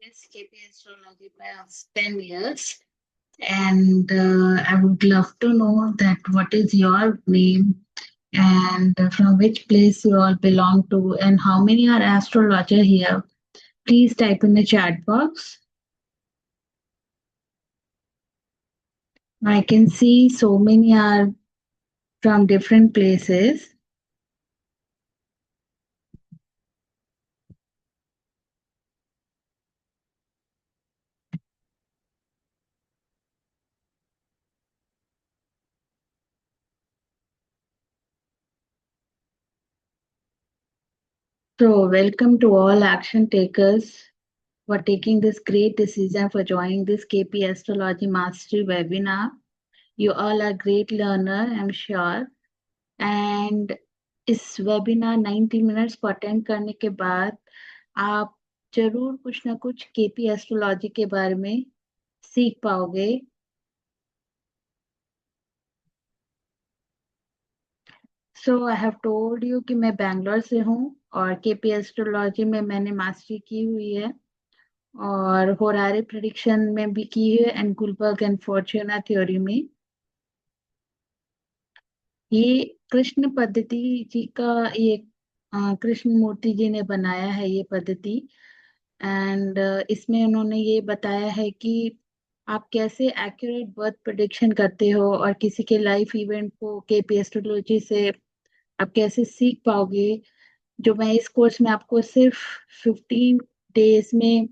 Yes, KP Astrology past 10 years. And I would love to know that what is your name and from which place you all belong to and how many are astrologer here. Please type in the chat box. I can see so many are from different places. So, welcome to all action takers for taking this great decision for joining this KP Astrology Mastery webinar. You all are great learner, I'm sure. And इस webinar 90 minutes को attend करने के बाद आप जरूर कुछ ना कुछ केपी एस्ट्रोलॉजी के बारे में सीख पाओगे। सो आई हैव टोल्ड यू कि मैं बैंगलोर से हूँ और केपी एस्ट्रोलॉजी में मैंने मास्टरी की हुई है और होरारे प्रिडिक्शन में भी की है एंड गुलबर्ग एंड फॉर्च्यूना थ्योरी में। ये कृष्ण पद्धति जी का ये कृष्ण मूर्ति जी ने बनाया है ये पद्धति। एंड इसमें उन्होंने ये बताया है कि आप कैसे एक्यूरेट बर्थ प्रेडिक्शन करते हो और किसी के लाइफ इवेंट को केपी एस्ट्रोलॉजी से आप कैसे सीख पाओगे। जो मैं इस कोर्स में आपको सिर्फ 15 डेज में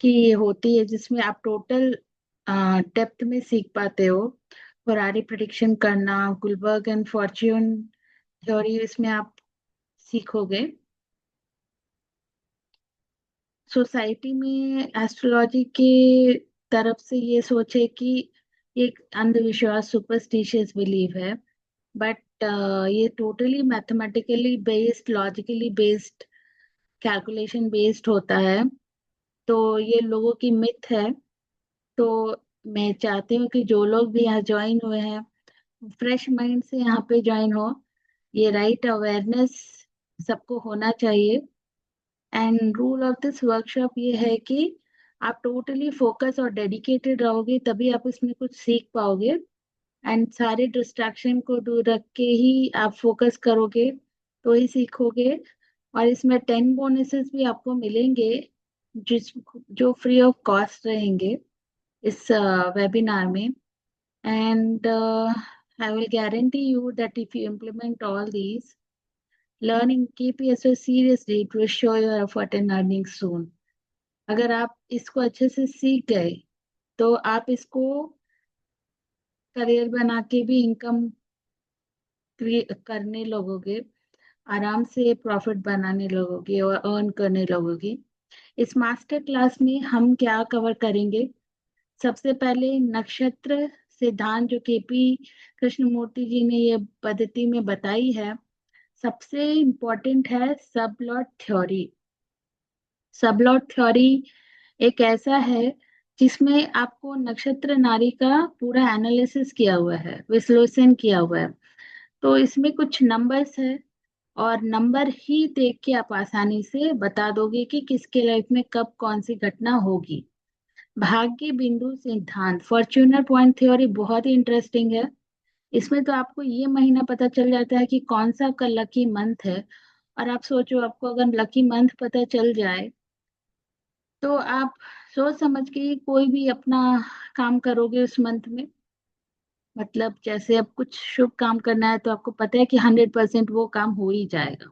की ये होती है जिसमें आप टोटल डेप्थ में सीख पाते हो। फरारी प्रेडिक्शन करना, गुलबर्ग एंड फॉर्च्यून थ्योरी इसमें आप सीखोगे। सोसाइटी में एस्ट्रोलॉजी के तरफ से ये सोचे कि एक अंधविश्वास सुपरस्टिशियस बिलीव है, बट ये totally mathematically based, logically based, calculation based होता है। तो ये लोगों की मिथ है। तो मैं चाहती हूँ कि जो लोग भी यहाँ ज्वाइन हुए हैं फ्रेश माइंड से यहाँ पे ज्वाइन हो। ये राइट अवेयरनेस सबको होना चाहिए। And rule of this workshop ये है कि आप टोटली फोकस और डेडिकेटेड रहोगे तभी आप इसमें कुछ सीख पाओगे। एंड सारे डिस्ट्रैक्शन को दूर रख के ही आप फोकस करोगे तो ही सीखोगे। और इसमें 10 बोनसेस भी आपको मिलेंगे जिस जो फ्री ऑफ कॉस्ट रहेंगे इस वेबिनार में। And I will guarantee you that if you implement all these learning KPSO seriously to show your effort in earning soon। अगर आप इसको अच्छे से सीख गए तो आप इसको करियर बना के भी इनकम करने लगोगे, आराम से प्रॉफिट बनाने लगोगे और अर्न करने लगोगे। इस मास्टर क्लास में हम क्या कवर करेंगे? सबसे पहले नक्षत्र सिद्धांत जो केपी कृष्णमूर्ति जी ने ये पद्धति में बताई है। सबसे इम्पोर्टेंट है सबलॉट थ्योरी। सबलॉट थ्योरी एक ऐसा है जिसमें आपको नक्षत्र नारी का पूरा एनालिसिस किया हुआ है, विश्लेषण किया हुआ है। तो इसमें कुछ नंबर्स है और नंबर ही देख के आप आसानी से बता दोगे कि किसके लाइफ में कब कौन सी घटना होगी। भाग्य बिंदु सिद्धांत फॉर्च्यूनर पॉइंट थ्योरी बहुत ही इंटरेस्टिंग है। इसमें तो आपको ये महीना पता चल जाता है कि कौन सा का लकी मंथ है। और आप सोचो आपको अगर लकी मंथ पता चल जाए तो आप सोच समझ के ही कोई भी अपना काम करोगे उस मंथ में। मतलब जैसे अब कुछ शुभ काम करना है तो आपको पता है कि 100% वो काम हो ही जाएगा।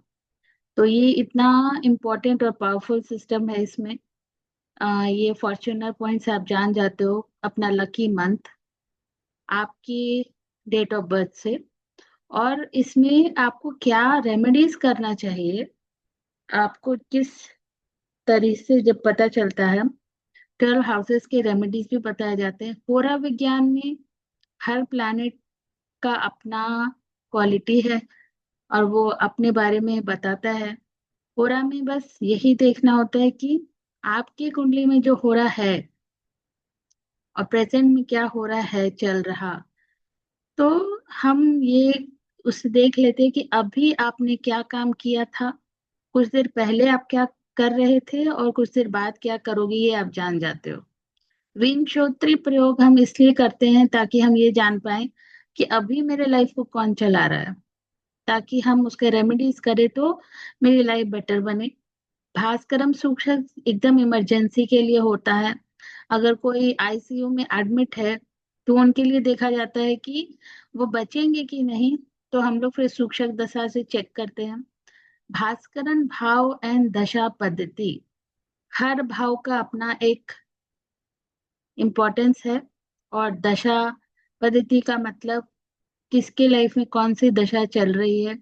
तो ये इतना इम्पोर्टेंट और पावरफुल सिस्टम है इसमें। ये फॉर्च्यूनर पॉइंट्स आप जान जाते हो अपना लकी मंथ आपकी डेट ऑफ बर्थ से। और इसमें आपको क्या रेमेडीज करना चाहिए, आपको किस तरीके से जब पता चलता है 12 हाउसेस के रेमेडीज भी बताए जाते हैं। होरा विज्ञान में हर प्लैनेट का अपना क्वालिटी है और वो अपने बारे में बताता है। होरा में बस यही देखना होता है कि आपकी कुंडली में जो हो रहा है और प्रेजेंट में क्या हो रहा है चल रहा। तो हम ये उससे देख लेते हैं कि अभी आपने क्या काम किया था, कुछ देर पहले आप क्या कर रहे थे और कुछ देर बाद क्या करोगे, ये आप जान जाते हो। विंशोत्तरी प्रयोग हम इसलिए करते हैं ताकि हम ये जान पाए कि अभी मेरे लाइफ को कौन चला रहा है, ताकि हम उसके रेमेडीज करें तो मेरी लाइफ बेटर बने। भास्करम सूक्ष्म एकदम इमरजेंसी के लिए होता है। अगर कोई आईसीयू में एडमिट है तो उनके लिए देखा जाता है कि वो बचेंगे कि नहीं, तो हम लोग फिर सूक्ष्म दशा से चेक करते हैं। भास्करन भाव एंड दशा पद्धति, हर भाव का अपना एक इम्पोर्टेंस है। और दशा पद्धति का मतलब किसके लाइफ में कौन सी दशा चल रही है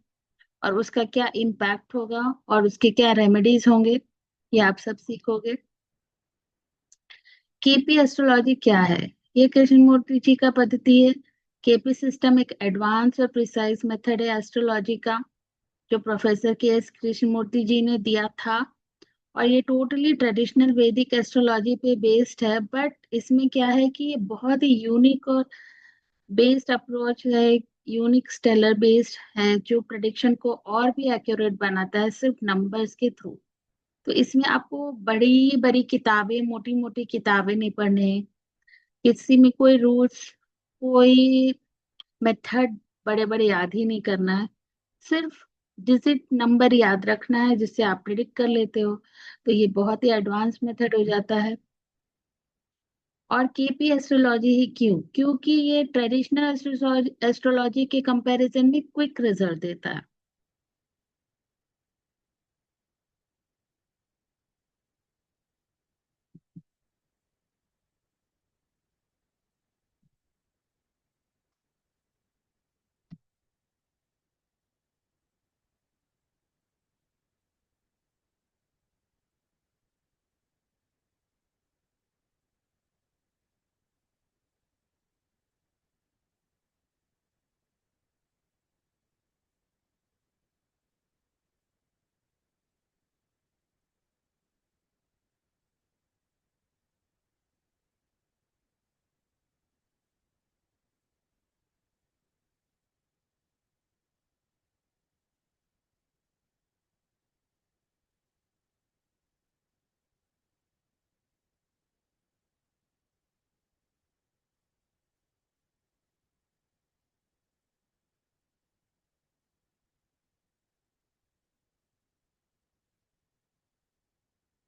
और उसका क्या इम्पैक्ट होगा और उसके क्या रेमेडीज होंगे, ये आप सब सीखोगे। केपी एस्ट्रोलॉजी क्या है? ये कृष्णमूर्ति जी का पद्धति है। केपी सिस्टम एक एडवांस और प्रिसाइज मेथड है एस्ट्रोलॉजी का, जो प्रोफेसर के एस कृष्णमूर्ति जी ने दिया था। और ये टोटली ट्रेडिशनल वैदिक एस्ट्रोलॉजी पे बेस्ड है, बट इसमें क्या है कि ये बहुत ही यूनिक और बेस्ड अप्रोच है, यूनिक स्टेलर बेस्ड है, जो प्रेडिक्शन को और भी एक्यूरेट बनाता है सिर्फ नंबर्स के थ्रू। तो इसमें आपको बड़ी बड़ी किताबें, मोटी मोटी किताबें नहीं पढ़ने हैं, किसी में कोई रूल्स, कोई मेथड बड़े बड़े याद ही नहीं करना है। सिर्फ डिजिट नंबर याद रखना है जिससे आप प्रिडिक्ट कर लेते हो। तो ये बहुत ही एडवांस मेथड हो जाता है। और केपी एस्ट्रोलॉजी ही क्यों? क्योंकि ये ट्रेडिशनल एस्ट्रोलॉजी के कंपैरिजन में क्विक रिजल्ट देता है।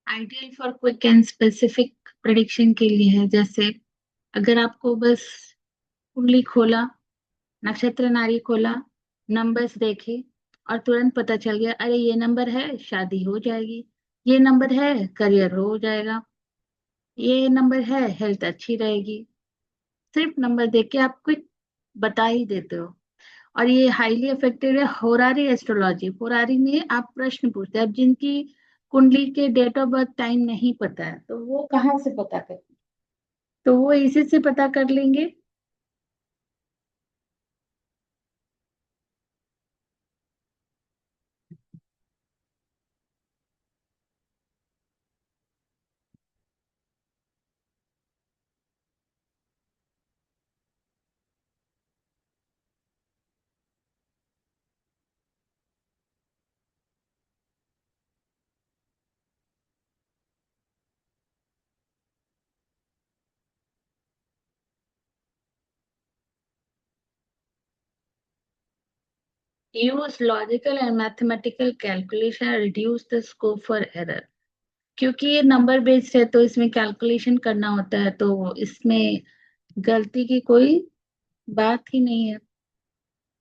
Ideal for quick and specific prediction के लिए है। जैसे अगर आपको बस कुंडली खोला, नक्षत्र नाड़ी खोला, नंबर्स देखे और तुरंत पता चल गया अरे ये नंबर है शादी हो जाएगी, ये नंबर है करियर हो जाएगा, ये नंबर है हेल्थ अच्छी रहेगी, सिर्फ नंबर देख के आप क्विक बता ही देते हो। और ये हाईली इफेक्टिव है होरारी एस्ट्रोलॉजी। होरारी में आप प्रश्न पूछते हैं। अब जिनकी कुंडली के डेट ऑफ बर्थ टाइम नहीं पता है तो वो कहाँ से पता करें? तो वो इसी से पता कर लेंगे। Use logical and mathematical calculation reduce the scope for error. क्योंकि ये नंबर बेस्ड है तो इसमें कैलकुलेशन करना होता है, तो इसमें गलती की कोई बात ही नहीं है।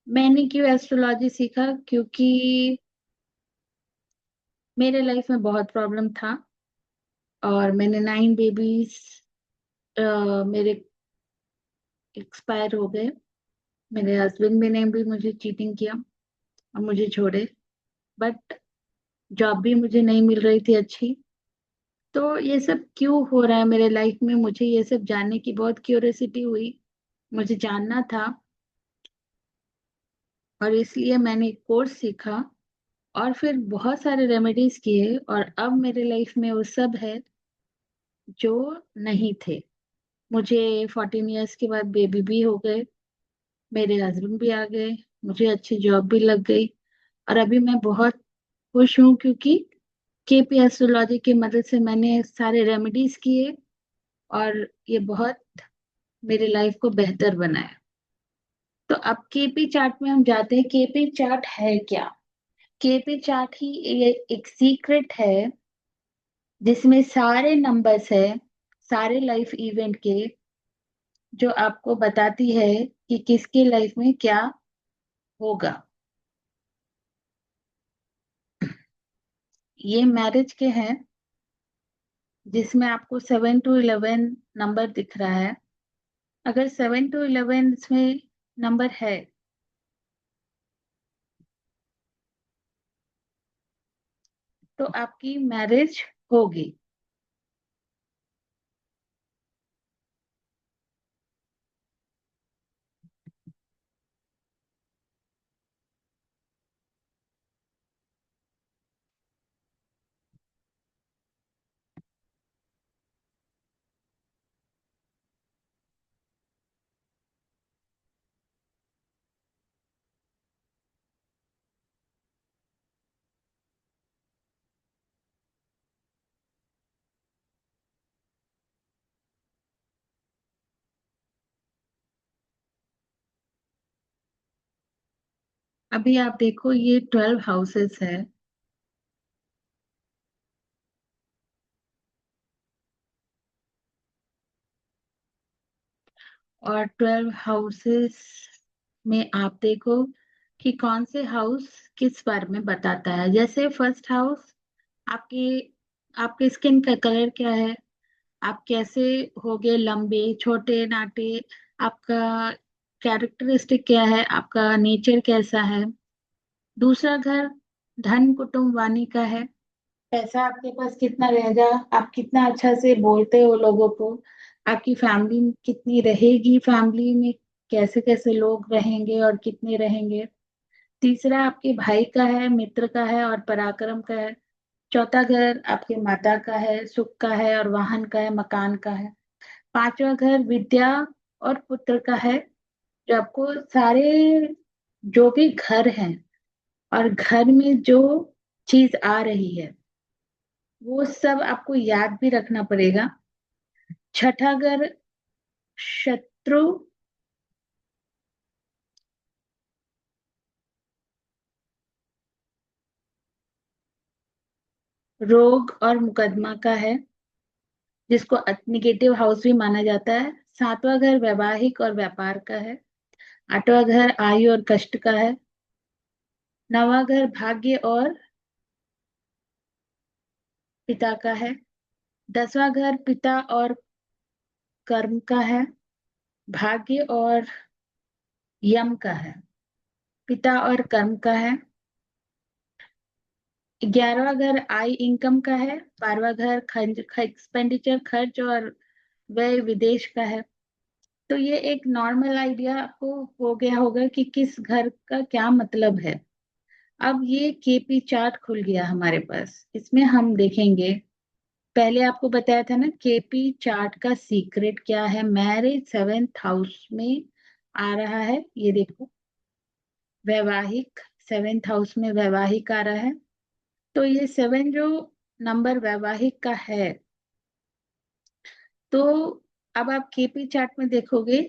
मैंने क्यों एस्ट्रोलॉजी सीखा? क्योंकि मेरे लाइफ में बहुत प्रॉब्लम था और मैंने 9 बेबीज मेरे एक्सपायर हो गए। मेरे हस्बैंड भी ने भी मुझे चीटिंग किया और मुझे छोड़े। बट जॉब भी मुझे नहीं मिल रही थी अच्छी। तो ये सब क्यों हो रहा है मेरे लाइफ में, मुझे ये सब जानने की बहुत क्यूरियोसिटी हुई, मुझे जानना था। और इसलिए मैंने कोर्स सीखा और फिर बहुत सारे रेमेडीज किए और अब मेरे लाइफ में वो सब है जो नहीं थे। मुझे 14 इयर्स के बाद बेबी भी हो गए, मेरे हस्बैंड भी आ गए, मुझे अच्छी जॉब भी लग गई और अभी मैं बहुत खुश हूँ, क्योंकि केपी एस्ट्रोलॉजी की मदद से मैंने सारे रेमेडीज किए और ये बहुत मेरी लाइफ को बेहतर बनाया। तो अब केपी चार्ट में हम जाते हैं। केपी चार्ट है क्या? केपी चार्ट ही ये एक सीक्रेट है जिसमें सारे नंबर्स है, सारे लाइफ इवेंट के, जो आपको बताती है कि किसके लाइफ में क्या होगा। ये मैरिज के हैं, जिसमें आपको 7 to 11 नंबर दिख रहा है। अगर 7 to 11 इसमें नंबर है तो आपकी मैरिज होगी। अभी आप देखो, ये 12 हाउसेस है। और 12 हाउसेस में आप देखो कि कौन से हाउस किस बारे में बताता है। जैसे फर्स्ट हाउस, आपके आपके स्किन का कलर क्या है, आप कैसे होगे, लंबे छोटे नाटे, आपका कैरेक्टरिस्टिक क्या है, आपका नेचर कैसा है। दूसरा घर धन कुटुंब वाणी का है, पैसा आपके पास कितना रहेगा, आप कितना अच्छा से बोलते हो लोगों को, आपकी फैमिली कितनी रहेगी, फैमिली में कैसे कैसे लोग रहेंगे और कितने रहेंगे। तीसरा आपके भाई का है, मित्र का है और पराक्रम का है। चौथा घर आपके माता का है, सुख का है और वाहन का है, मकान का है। पांचवा घर विद्या और पुत्र का है, जो आपको सारे जो भी घर हैं और घर में जो चीज आ रही है वो सब आपको याद भी रखना पड़ेगा। छठा घर शत्रु, रोग और मुकदमा का है, जिसको निगेटिव हाउस भी माना जाता है। सातवां घर वैवाहिक और व्यापार का है। आठवां घर आयु और कष्ट का है। नौवां घर भाग्य और पिता का है। 10वां घर पिता और कर्म का है। भाग्य और यम का है। पिता और कर्म का है। 11वां घर आय इनकम का है। 12वां घर खर्च एक्सपेंडिचर खर्च और व्यय विदेश का है। तो ये एक नॉर्मल आइडिया आपको हो गया होगा कि किस घर का क्या मतलब है। अब ये केपी चार्ट खुल गया हमारे पास, इसमें हम देखेंगे। पहले आपको बताया था ना केपी चार्ट का सीक्रेट क्या है। मैरिज 7th हाउस में आ रहा है, ये देखो। वैवाहिक 7th हाउस में वैवाहिक आ रहा है। तो ये 7 जो नंबर वैवाहिक का है, तो अब आप केपी चार्ट में देखोगे,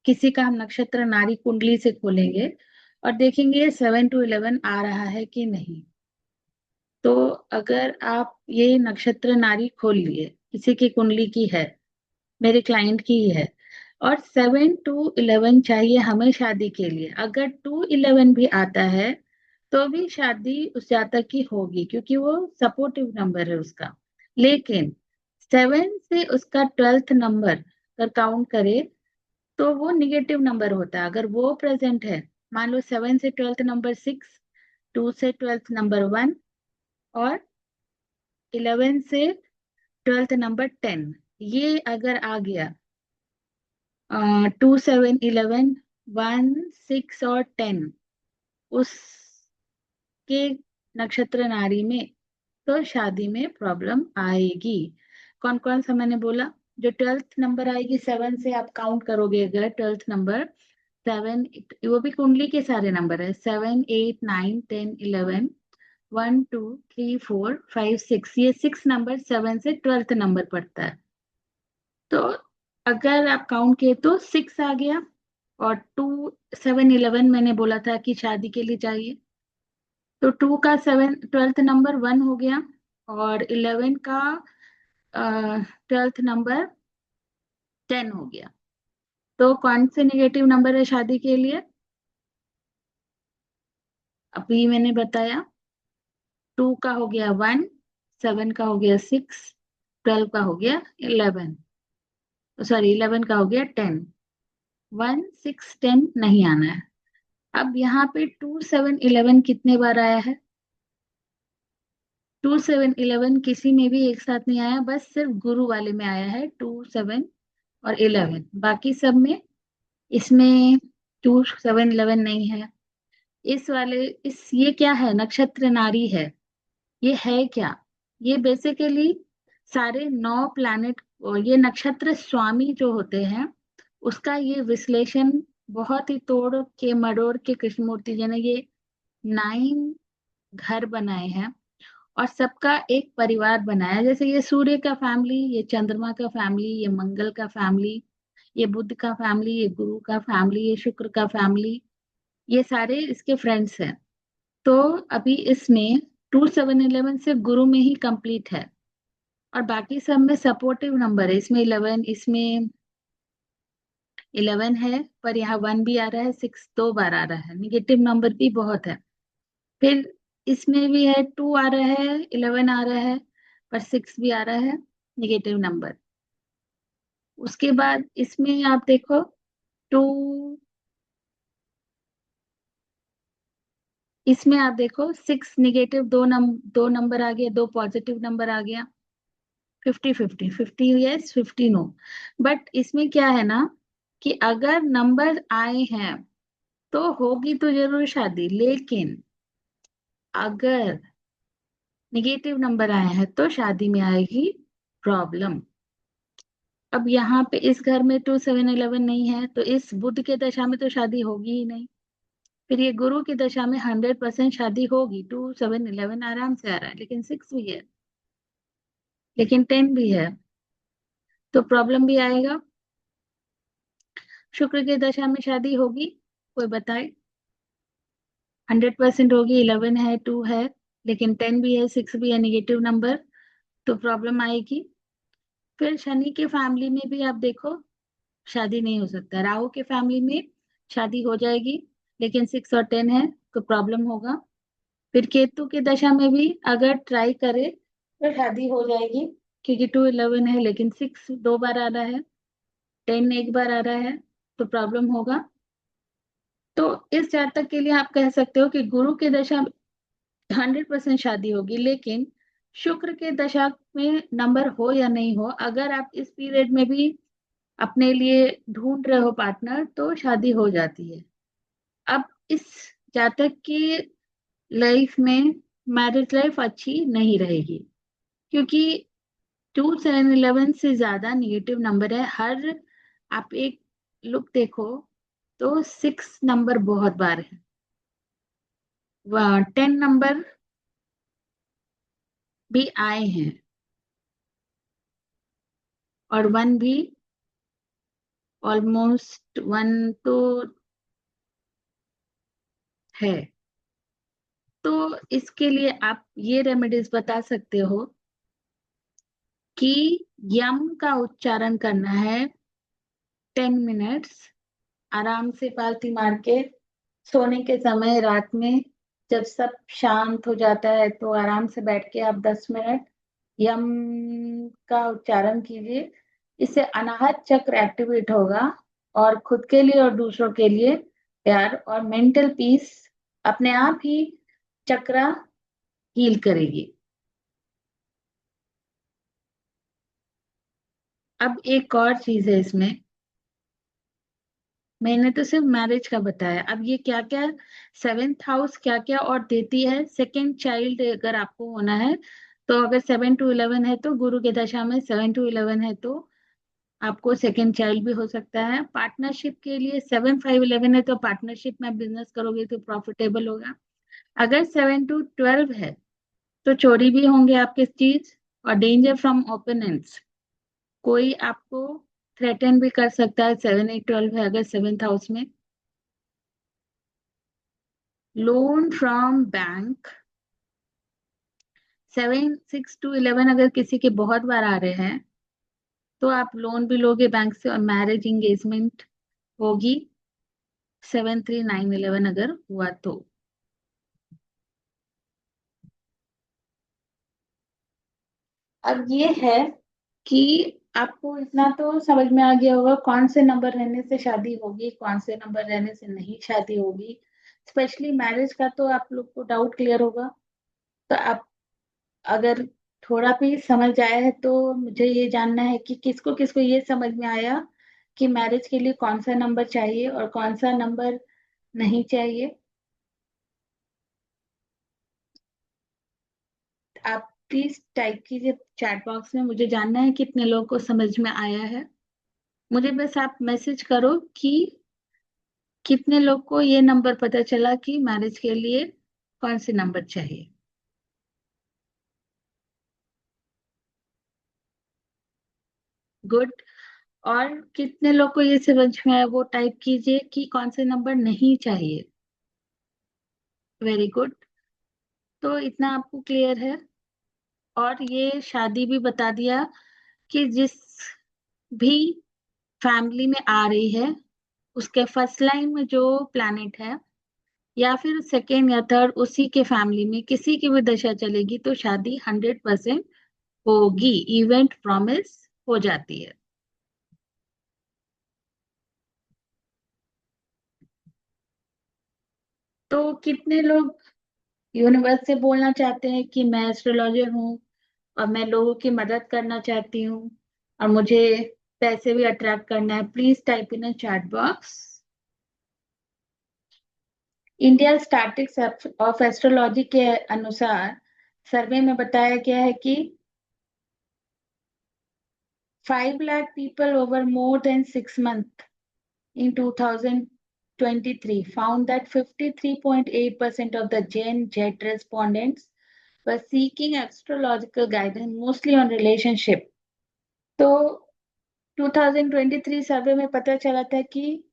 किसी का हम नक्षत्र नारी कुंडली से खोलेंगे और देखेंगे 7 to 11 आ रहा है कि नहीं। तो अगर आप ये नक्षत्र नारी खोल लिए, किसी की कुंडली की है, मेरे क्लाइंट की ही है, और 7 to 11 चाहिए हमें शादी के लिए, अगर 2 11 भी आता है तो भी शादी उस जातक की होगी, क्योंकि वो सपोर्टिव नंबर है उसका। लेकिन 7 से उसका 12th नंबर अगर काउंट करे तो वो निगेटिव नंबर होता है। अगर वो प्रेजेंट है, मान लो 7 से 12th नंबर 6, 2 से 12th नंबर 1 और 11 से 12th नंबर 10, ये अगर आ गया, 2 7 11 1 6 और 10 उसके नक्षत्र नारी में, तो शादी में प्रॉब्लम आएगी। कौन कौन सा मैंने बोला? जो 12th नंबर आएगी 7 से, आप काउंट करोगे अगर 12th नंबर, 7, वो भी कुंडली के सारे नंबर है, 7 8 9 10 11 1 2 3 4 5 6, ये 6 नंबर 7 से 12th नंबर पड़ता है। तो अगर आप काउंट किए तो 6 आ गया, और 2 7 11 मैंने बोला था कि शादी के लिए चाहिए, तो 2 का 7 12th नंबर 1 हो गया, और 11 का 12th नंबर 10 हो गया। तो कौन से नेगेटिव नंबर है शादी के लिए? अभी मैंने बताया, 2 का हो गया 1, 7 का हो गया 6, 12 का हो गया 11, सॉरी 11 का हो गया 10। 1 6 10 नहीं आना है। अब यहाँ पे 2 7 11 कितने बार आया है? 2 7 11 किसी में भी एक साथ नहीं आया, बस सिर्फ गुरु वाले में आया है 2 7 और 11, बाकी सब में इसमें 2 7 11 नहीं है। इस वाले इस ये क्या है? नक्षत्र नारी है। ये है क्या? ये बेसिकली सारे 9 प्लैनेट और ये नक्षत्र स्वामी जो होते हैं उसका ये विश्लेषण बहुत ही तोड़ के मरोड़ के कृष्णमूर्ति जी ने ये 9 घर बनाए हैं, और सबका एक परिवार बनाया। जैसे ये सूर्य का फैमिली, ये चंद्रमा का फैमिली, ये मंगल का फैमिली, ये बुध का फैमिली, ये गुरु का फैमिली, ये शुक्र का फैमिली, ये सारे इसके फ्रेंड्स हैं। तो अभी इसमें 2 7 11 से गुरु में ही कंप्लीट है, और बाकी सब में सपोर्टिव नंबर है। इसमें 11, इसमें 11 है, पर यहाँ 1 भी आ रहा है, 6 2 बार आ रहा है, निगेटिव नंबर भी बहुत है। फिर इसमें भी है, 2 आ रहा है, 11 आ रहा है, पर 6 भी आ रहा है, निगेटिव नंबर। उसके बाद इसमें आप देखो 2, इसमें आप देखो 6 निगेटिव, दो नंबर आ गया, 2 पॉजिटिव नंबर आ गया, 50 50 50 यस 50 नो। बट इसमें क्या है ना कि अगर नंबर आए हैं तो होगी तो जरूर शादी, लेकिन अगर निगेटिव नंबर आए हैं तो शादी में आएगी प्रॉब्लम। अब यहाँ पे इस घर में 2 7 11 नहीं है, तो इस बुध के दशा में तो शादी होगी ही नहीं। फिर ये गुरु की दशा में 100% शादी होगी, 2 7 11 आराम से आ रहा है, लेकिन 6 भी है, लेकिन 10 भी है, तो प्रॉब्लम भी आएगा। शुक्र की दशा में शादी होगी, कोई बताए? 100% होगी, 11 है, 2 है, लेकिन 10 भी है, 6 भी है, निगेटिव नंबर, तो प्रॉब्लम आएगी। फिर शनि के फैमिली में भी आप देखो शादी नहीं हो सकता। राहु के फैमिली में शादी हो जाएगी, लेकिन 6 और 10 है, तो प्रॉब्लम होगा। फिर केतु की दशा में भी अगर ट्राई करे तो शादी हो जाएगी, क्योंकि 2 11 है, लेकिन 6 2 बार आ रहा है, 10 एक बार आ रहा है, तो प्रॉब्लम होगा। तो इस जातक के लिए आप कह सकते हो कि गुरु की दशा 100% शादी होगी, लेकिन शुक्र के दशा में नंबर हो या नहीं हो, अगर आप इस पीरियड में भी अपने लिए ढूंढ रहे हो पार्टनर, तो शादी हो जाती है। अब इस जातक की लाइफ में मैरिज लाइफ अच्छी नहीं रहेगी, क्योंकि 2 7 11 से ज्यादा निगेटिव नंबर है। हर आप एक लुक देखो तो 6 नंबर बहुत बार है, 10 नंबर भी आए हैं, और 1 भी, ऑलमोस्ट 1 तो है। तो इसके लिए आप ये रेमेडीज बता सकते हो कि यम का उच्चारण करना है 10 मिनट्स, आराम से पालती मार के, सोने के समय रात में जब सब शांत हो जाता है तो आराम से बैठ के आप 10 मिनट यम का उच्चारण कीजिए। इससे अनाहत चक्र एक्टिवेट होगा, और खुद के लिए और दूसरों के लिए प्यार और मेंटल पीस अपने आप ही चक्रा हील करेगी। अब एक और चीज है इसमें, मैंने तो सिर्फ मैरिज का बताया, अब ये क्या क्या 7th हाउस क्या क्या और देती है। सेकंड चाइल्ड अगर आपको होना है, तो अगर 7 to 11 है तो गुरु के दशा में 7 to 11 है तो आपको सेकेंड चाइल्ड भी हो सकता है। पार्टनरशिप के लिए 7 5 11 है, तो पार्टनरशिप में बिजनेस करोगे तो प्रॉफिटेबल होगा। अगर 7 to 12 है तो चोरी भी होंगे आपके चीज, और डेंजर फ्रॉम ओपोनेंट्स, कोई आपको थ्रेटन भी कर सकता है। 7 8 12 है अगर 7th हाउस में। लोन फ्रॉम बैंक, 7 6 to 11 अगर किसी के बहुत बार आ रहे हैं तो आप लोन भी लोगे बैंक से, और मैरिज इंगेजमेंट होगी 7 3 9 11 अगर हुआ तो। अब ये है कि आपको इतना तो समझ में आ गया होगा कौन से नंबर रहने से शादी होगी, कौन से नंबर रहने से नहीं शादी होगी। स्पेशली मैरिज का तो आप लोग को डाउट क्लियर होगा। तो आप अगर थोड़ा भी समझ आया है तो मुझे ये जानना है कि किसको किसको ये समझ में आया कि मैरिज के लिए कौन सा नंबर चाहिए और कौन सा नंबर नहीं चाहिए। आप प्लीज टाइप कीजिए चैट बॉक्स में, मुझे जानना है कितने लोगों को समझ में आया है। मुझे बस आप मैसेज करो कि कितने लोग को ये नंबर पता चला कि मैरिज के लिए कौन से नंबर चाहिए। गुड। और कितने लोग को ये समझ में आया वो टाइप कीजिए कि कौन से नंबर नहीं चाहिए। Very good. तो इतना आपको क्लियर है। और ये शादी भी बता दिया कि जिस भी फैमिली में आ रही है उसके फर्स्ट लाइन में जो प्लैनेट है या फिर सेकेंड या थर्ड, उसी के फैमिली में किसी की भी दशा चलेगी तो शादी 100% होगी, इवेंट प्रॉमिस हो जाती है। तो कितने लोग यूनिवर्स से बोलना चाहते हैं कि मैं एस्ट्रोलॉजर हूँ और मैं लोगों की मदद करना चाहती हूँ और मुझे पैसे भी अट्रैक्ट करना है? Please type in chat box. India statistics of astrology के अनुसार सर्वे में बताया गया है कि 5 lakh people over more than 6 months in 2023 found that 53.8% of the Gen Z respondents were seeking astrological guidance, mostly on relationship. तो 2023 सर्वे में पता चला था कि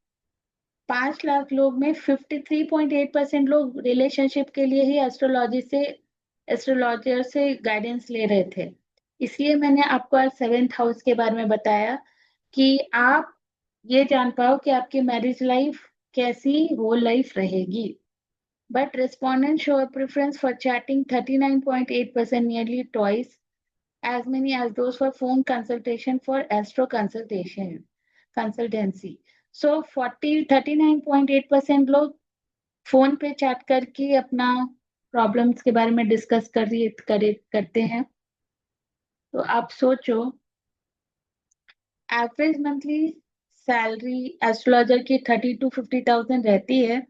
5 लाख लोग में 53.8% लोग रिलेशनशिप के लिए ही एस्ट्रोलॉजर से गाइडेंस ले रहे थे। इसलिए मैंने आपको आज 7th हाउस के बारे में बताया कि आप ये जान पाओ कि आपकी मैरिज लाइफ कैसी होल लाइफ रहेगी। But respondents show a preference for chatting 39.8%, nearly twice as many as those for phone consultation for astro consultancy. So 39.8% लोग फोन पे चैट करके अपना प्रॉब्लम्स के बारे में डिस्कस करते हैं। तो आप सोचो, एवरेज मंथली सैलरी एस्ट्रोलॉजर की 30 to 50,000 रहती है।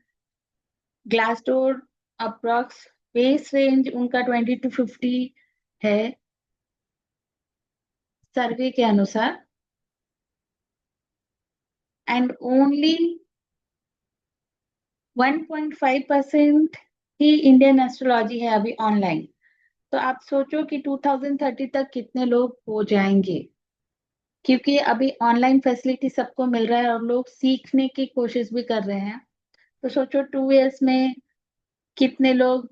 ग्लासडोर अप्रॉक्स बेस रेंज उनका 20 to 50 है सर्वे के अनुसार। And only 1.5% he Indian astrology है अभी ऑनलाइन। तो आप सोचो कि 2030 तक कितने लोग हो जाएंगे, क्योंकि अभी ऑनलाइन फैसिलिटी सबको मिल रहा है और लोग सीखने की कोशिश भी कर रहे हैं। तो सोचो 2 years में कितने लोग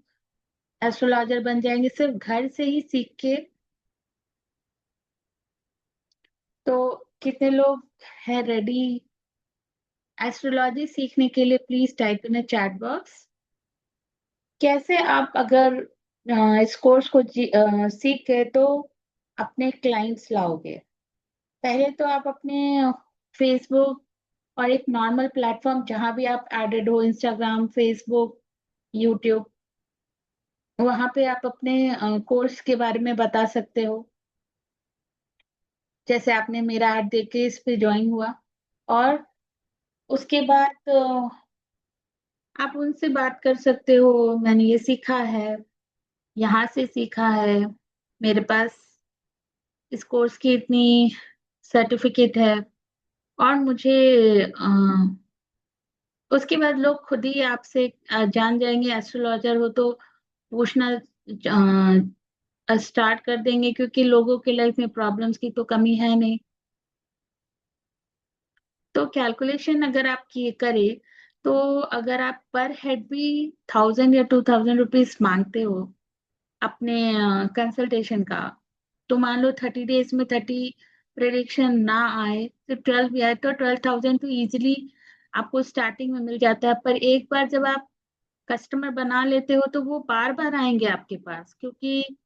एस्ट्रोलॉजर बन जाएंगे सिर्फ घर से ही सीख के। तो कितने लोग हैं रेडी एस्ट्रोलॉजी सीखने के लिए? Please type in chat box. कैसे आप अगर इस कोर्स को सीख गए तो अपने क्लाइंट्स लाओगे? पहले तो आप अपने फेसबुक और एक नॉर्मल प्लेटफॉर्म जहां भी आप एडेड हो, इंस्टाग्राम, फेसबुक, यूट्यूब, वहां पे आप अपने कोर्स के बारे में बता सकते हो। जैसे आपने मेरा ऐड देख के इस पे ज्वाइन हुआ, और उसके बाद आप उनसे बात कर सकते हो, मैंने ये सीखा है, यहाँ से सीखा है, मेरे पास इस कोर्स की इतनी सर्टिफिकेट है। और मुझे उसके बाद लोग खुद ही आपसे जान जाएंगे, एस्ट्रोलॉजर हो तो पूछना स्टार्ट कर देंगे, क्योंकि लोगों के लाइफ में प्रॉब्लम्स की तो कमी है नहीं। तो कैलकुलेशन अगर आप किए करें, तो अगर आप पर हेड भी 1,000 या 2,000 रुपीज मांगते हो अपने कंसल्टेशन का, तो मान लो 30 डेज में 30 प्रेडिक्शन ना आए, सिर्फ 12 भी आए, तो 12,000 तो इजीली आपको स्टार्टिंग में मिल जाता है। पर एक बार जब आप कस्टमर बना लेते हो, तो वो बार बार आएंगे आपके पास, क्योंकि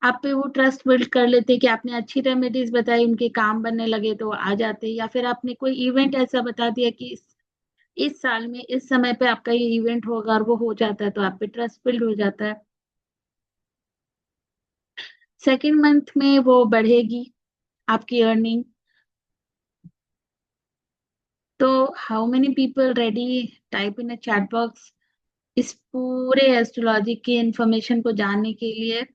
आप पे वो ट्रस्ट बिल्ड कर लेते कि आपने अच्छी रेमेडीज बताई, उनके काम बनने लगे तो वो आ जाते। या फिर आपने कोई इवेंट ऐसा बता दिया कि इस साल में इस समय पे आपका ये इवेंट होगा, और वो हो जाता है, तो आप पे ट्रस्ट बिल्ड हो जाता है। सेकेंड मंथ में वो बढ़ेगी आपकी अर्निंग। तो how many people ready, type in a chat box इस पूरे एस्ट्रोलॉजी की इंफॉर्मेशन को जानने के लिए।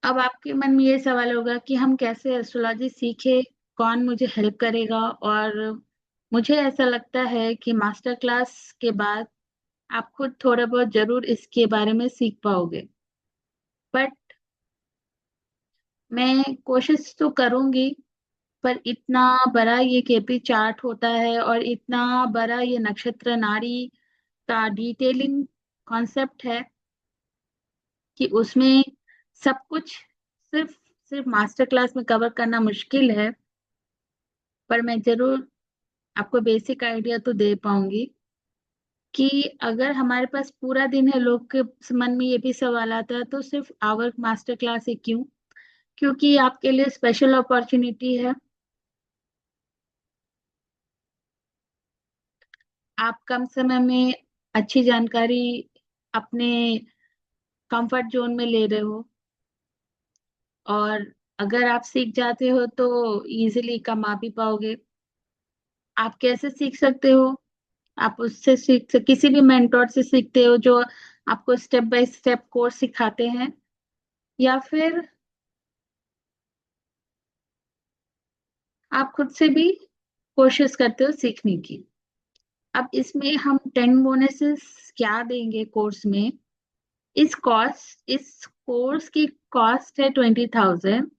अब आपके मन में ये सवाल होगा कि हम कैसे एस्ट्रोलॉजी सीखे, कौन मुझे हेल्प करेगा। और मुझे ऐसा लगता है कि मास्टर क्लास के बाद आप खुद थोड़ा बहुत जरूर इसके बारे में सीख पाओगे। बट मैं कोशिश तो करूंगी, पर इतना बड़ा ये केपी चार्ट होता है, और इतना बड़ा ये नक्षत्र नाड़ी का डिटेलिंग कॉन्सेप्ट है, कि उसमें सब कुछ सिर्फ सिर्फ मास्टर क्लास में कवर करना मुश्किल है। पर मैं जरूर आपको बेसिक आइडिया तो दे पाऊंगी, कि अगर हमारे पास पूरा दिन है, लोग के मन में ये भी सवाल आता है, तो सिर्फ आवर मास्टर क्लास ही क्यों? क्योंकि आपके लिए स्पेशल अपॉर्चुनिटी है। आप कम समय में अच्छी जानकारी अपने कंफर्ट जोन में ले रहे हो, और अगर आप सीख जाते हो तो इजीली कमा भी पाओगे। आप कैसे सीख सकते हो? आप उससे किसी भी मेंटोर से सीखते हो, जो आपको स्टेप बाय स्टेप कोर्स सिखाते हैं, या फिर आप खुद से भी कोशिश करते हो सीखने की। अब इसमें हम 10 बोनसेस क्या देंगे कोर्स में? इस कोर्स की कॉस्ट है 20,000,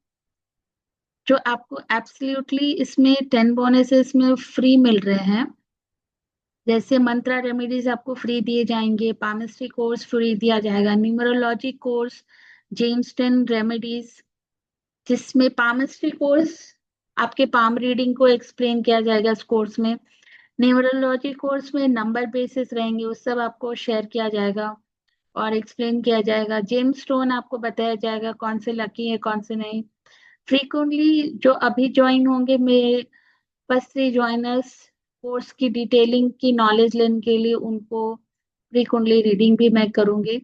जो आपको एब्सोल्युटली इसमें 10 बोनसेस में फ्री मिल रहे हैं। जैसे मंत्रा रेमेडीज आपको फ्री दिए जाएंगे, पामिस्ट्री कोर्स फ्री दिया जाएगा, न्यूमरोलॉजी कोर्स, जेम्सटन रेमेडीज, जिसमें पामिस्ट्री कोर्स आपके पाम रीडिंग को एक्सप्लेन किया जाएगा इस कोर्स में। न्यूमरोलॉजी कोर्स में नंबर बेसिस रहेंगे, उस सब आपको शेयर किया जाएगा और एक्सप्लेन किया जाएगा। जेम स्टोन आपको बताया जाएगा कौन से लकी है, कौन से नहीं। फ्रीक्वेंटली जो अभी ज्वाइन होंगे मेरे पसरी ज्वाइनर्स, कोर्स की डिटेलिंग की नॉलेज लेने के लिए, उनको फ्रीक्वेंटली रीडिंग भी मैं करूंगी।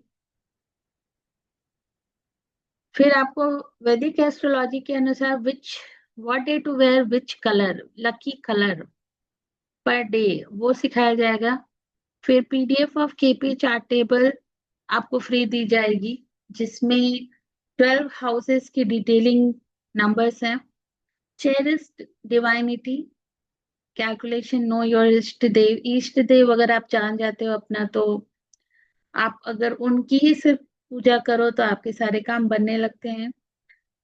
फिर आपको वैदिक एस्ट्रोलॉजी के अनुसार which what day to wear which colour, lucky colour per day, वो सिखाया जाएगा। फिर PDF of KP chart table आपको फ्री दी जाएगी, जिसमें 12 हाउसेस की डिटेलिंग नंबर्स हैं। Cherished divinity calculation, know your इष्ट देव, इष्ट देव अगर आप जान जाते हो अपना, तो आप अगर उनकी ही सिर्फ पूजा करो तो आपके सारे काम बनने लगते हैं।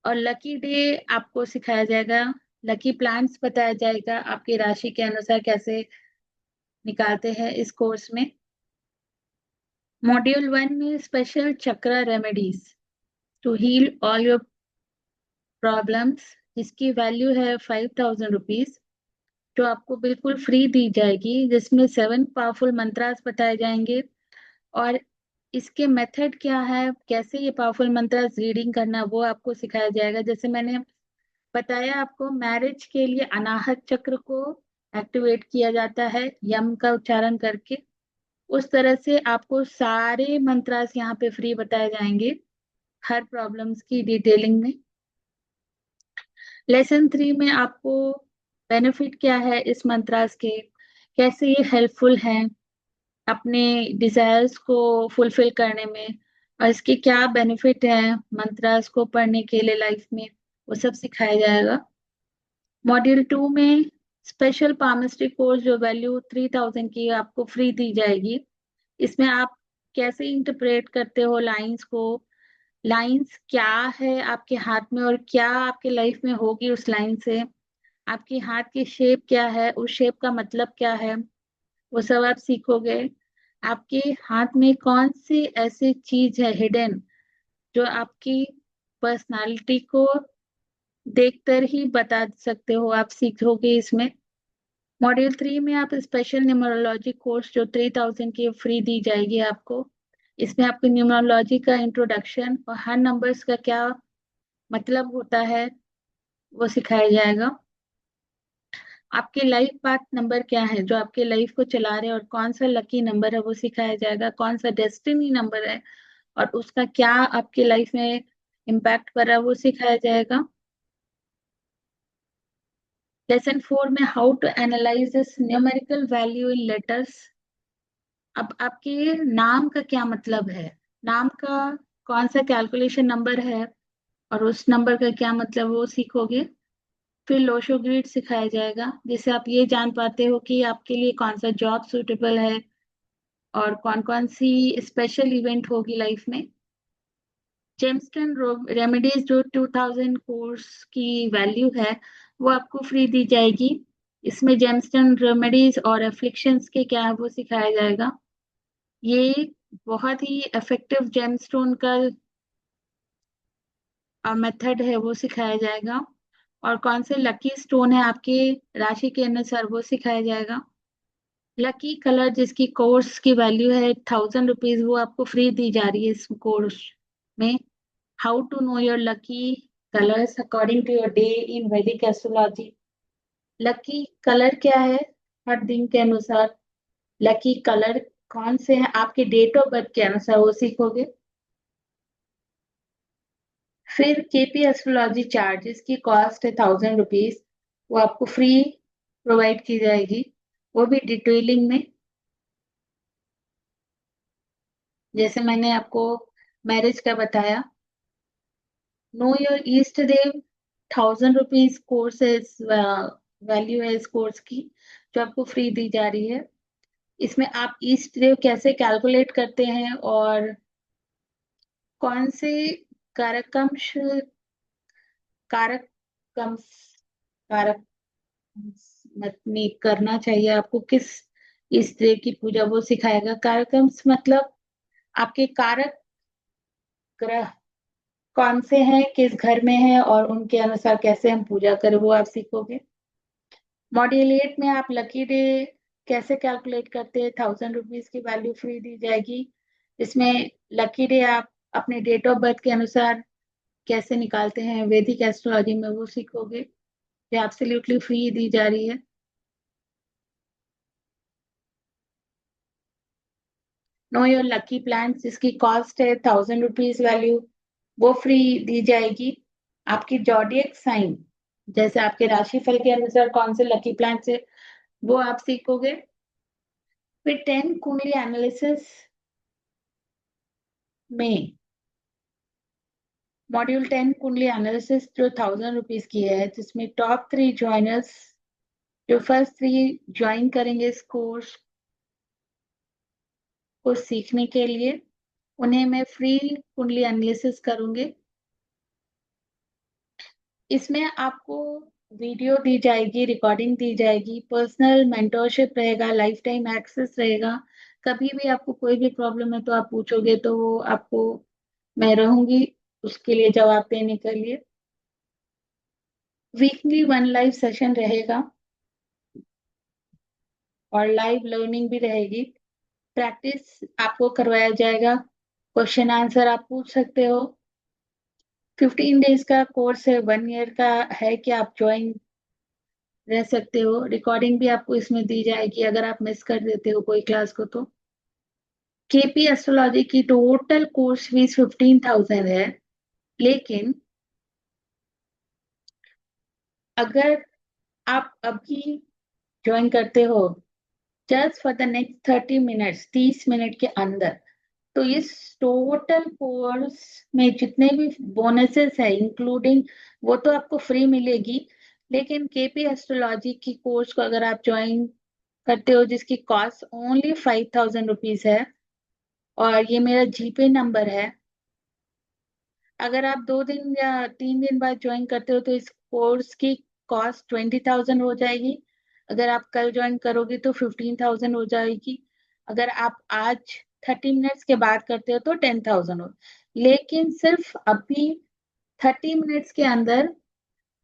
और लकी डे आपको सिखाया जाएगा, लकी प्लांट्स बताया जाएगा, आपकी राशि के अनुसार कैसे निकालते हैं इस कोर्स में। मॉड्यूल 1 में स्पेशल चक्र remedies to heal all your problems, जिसकी वैल्यू है 5,000 रुपीज, जो आपको बिल्कुल फ्री दी जाएगी, जिसमें 7 पावरफुल मंत्रास बताए जाएंगे। और इसके मेथड क्या है, कैसे ये पावरफुल मंत्रास रीडिंग करना, वो आपको सिखाया जाएगा। जैसे मैंने बताया आपको, मैरिज के लिए अनाहत चक्र को एक्टिवेट किया जाता है यम का उच्चारण करके, उस तरह से आपको सारे मंत्रास यहाँ पे फ्री बताए जाएंगे, हर प्रॉब्लम्स की डिटेलिंग में। लेसन 3 में आपको बेनिफिट क्या है इस मंत्रास के, कैसे ये हेल्पफुल हैं अपने डिजायर्स को फुलफिल करने में, और इसके क्या बेनिफिट है मंत्रास को पढ़ने के लिए लाइफ में, वो सब सिखाया जाएगा। मॉड्यूल 2 में स्पेशल पामिस्ट्री कोर्स जो वैल्यू 3000 की आपको फ्री दी जाएगी। इसमें आप कैसे इंटरप्रेट करते हो लाइंस को, लाइंस क्या है आपके हाथ में और क्या आपके लाइफ में होगी उस लाइन से, आपके हाथ की शेप क्या है, उस शेप का मतलब क्या है, वो सब आप सीखोगे। आपके हाथ में कौन सी ऐसी चीज है हिडन जो आपकी पर्सनालिटी को देखकर ही बता सकते हो, आप सीखोगे इसमें। मॉड्यूल 3 में आप स्पेशल न्यूमरोलॉजी कोर्स जो 3000 की फ्री दी जाएगी आपको। इसमें आपको न्यूमरोलॉजी का इंट्रोडक्शन और हर नंबर्स का क्या मतलब होता है वो सिखाया जाएगा। आपके लाइफ पाथ नंबर क्या है जो आपके लाइफ को चला रहे हैं और कौन सा लकी नंबर है वो सिखाया जाएगा, कौन सा डेस्टिनी नंबर है और उसका क्या आपके लाइफ में इम्पैक्ट कर रहा है वो सिखाया जाएगा। लेसन 4 में how to analyse this numerical value in letters. अब आपके नाम का क्या मतलब है, नाम का कौन सा कैलकुलेशन नंबर है और उस नंबर का क्या मतलब वो सीखोगे। फिर लोशो ग्रिड सिखाया जाएगा जिससे आप ये जान पाते हो कि आपके लिए कौन सा जॉब सूटेबल है और कौन कौन सी स्पेशल इवेंट होगी लाइफ में। जेमस्टन रेमेडीज जो 2000 कोर्स की वैल्यू है वो आपको फ्री दी जाएगी। इसमें जेमस्टन रेमेडीज और एफ्लिक्शंस के क्या है वो सिखाया जाएगा। ये बहुत ही इफेक्टिव जेमस्टोन का मेथड है वो सिखाया जाएगा और कौन से लकी स्टोन है आपके राशि के अनुसार वो सिखाया जाएगा। लकी कलर जिसकी कोर्स की वैल्यू है 1000 रुपीज वो आपको फ्री दी जा रही है इस कोर्स में। How to know your lucky colours according to your day in Vedic astrology. Lucky colour क्या है हर दिन के अनुसार, लकी कलर कौन से हैं आपके डेट ऑफ बर्थ के अनुसार वो सीखोगे। फिर केपी एस्ट्रोलॉजी चार्ट जिसकी कॉस्ट है 1000 रुपीज वो आपको फ्री प्रोवाइड की जाएगी, वो भी डिटेलिंग में। जैसे मैंने आपको मैरिज का बताया। नो योर ईस्ट देव 1000 रुपीज कोर्स है, वैल्यू है इस कोर्स की जो आपको फ्री दी जा रही है। इसमें आप ईस्ट देव कैसे कैलकुलेट करते हैं और कौन से कारकंश कारक कम्स कारक में करना चाहिए आपको, किस इस देव की पूजा वो सिखाएगा। कारकम्स मतलब आपके कारक ग्रह कौन से हैं, किस घर में है और उनके अनुसार कैसे हम पूजा करें वो आप सीखोगे। मॉड्यूल 8 में आप लकी डे कैसे कैलकुलेट करते हैं, 1000 रुपीज की वैल्यू फ्री दी जाएगी। इसमें लकी डे आप अपने डेट ऑफ बर्थ के अनुसार कैसे निकालते हैं वैदिक एस्ट्रोलॉजी में वो सीखोगे, जो एब्सोल्युटली फ्री दी जा रही है। नो योर लकी प्लान जिसकी कॉस्ट है 1000 रुपीज वैल्यू वो फ्री दी जाएगी। आपकी जॉडियक साइन जैसे आपके राशिफल के अनुसार कौन से लकी प्लान से वो आप सीखोगे। फिर 10 कुंडली एनालिसिस में मॉड्यूल 10 कुंडली एनालिसिस जो 1000 रुपीज की है जिसमें टॉप 3 ज्वाइनर्स जो फर्स्ट 3 ज्वाइन करेंगे इस कोर्स को सीखने के लिए उन्हें मैं फ्री कुंडली एनालिसिस करूंगी। इसमें आपको वीडियो दी जाएगी, रिकॉर्डिंग दी जाएगी, पर्सनल मेंटोरशिप रहेगा, लाइफ टाइम एक्सेस रहेगा। कभी भी आपको कोई भी प्रॉब्लम है तो आप पूछोगे तो वो आपको मैं रहूंगी उसके लिए जवाब देने के लिए। वीकली 1 लाइव सेशन रहेगा और लाइव लर्निंग भी रहेगी। प्रैक्टिस आपको करवाया जाएगा, क्वेश्चन आंसर आप पूछ सकते हो। 15 डेज का कोर्स है, 1 ईयर का है कि आप ज्वाइन रह सकते हो। रिकॉर्डिंग भी आपको इसमें दी जाएगी अगर आप मिस कर देते हो कोई क्लास को तो। केपी एस्ट्रोलॉजी की टोटल कोर्स फीस 15,000 है, लेकिन अगर आप अभी ज्वाइन करते हो just for the next 30 minutes 30 minute के अंदर तो इस टोटल कोर्स में जितने भी बोनसेस है इंक्लूडिंग वो तो आपको फ्री मिलेगी, लेकिन केपी एस्ट्रोलॉजी की कोर्स को अगर आप ज्वाइन करते हो जिसकी कॉस्ट ओनली 5,000 रुपीज है, और ये मेरा जीपे नंबर है, अगर आप 2 दिन या 3 दिन बाद ज्वाइन करते हो तो इस कोर्स की कॉस्ट 20,000 हो जाएगी। अगर आप कल ज्वाइन करोगे तो 15,000 हो जाएगी। अगर आप आज 30 मिनट्स के बाद करते हो तो 10,000 हो। लेकिन सिर्फ अभी 30 मिनट्स के अंदर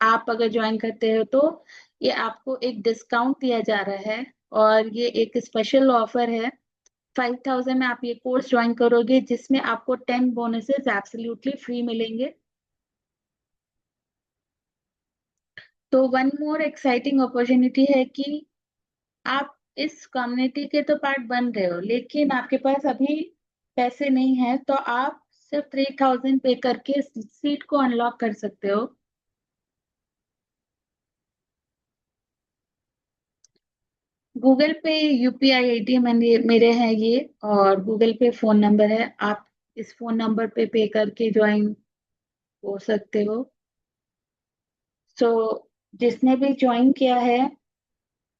आप अगर ज्वाइन करते हो तो ये आपको एक डिस्काउंट दिया जा रहा है, और ये एक स्पेशल ऑफर है। 5,000 में आप ये कोर्स ज्वाइन करोगे जिसमें आपको 10 बोनसेस एब्सोल्युटली फ्री मिलेंगे। तो वन मोर एक्साइटिंग अपॉर्चुनिटी है कि आप इस कम्युनिटी के तो पार्ट बन रहे हो, लेकिन आपके पास अभी पैसे नहीं है, तो आप सिर्फ 3,000 पे करके सीट को अनलॉक कर सकते हो। गूगल पे यूपीआई आईडी मेरे हैं ये, और गूगल पे फोन नंबर है, आप इस फोन नंबर पे करके ज्वाइन हो सकते हो। सो जिसने भी ज्वाइन किया है,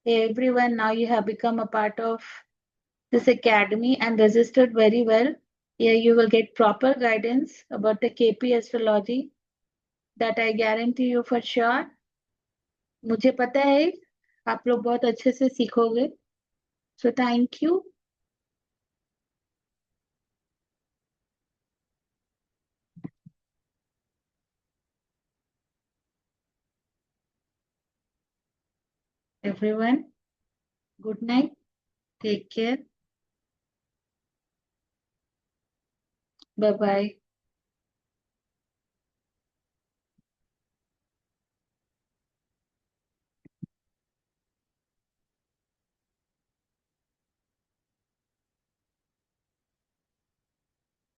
everyone, now you have become a part of this academy and registered very well. Here you will get proper guidance about the KP astrology that I guarantee you for sure. मुझे पता है आप लोग बहुत अच्छे से सीखोगे। So thank you everyone. Good night. Take care. Bye bye.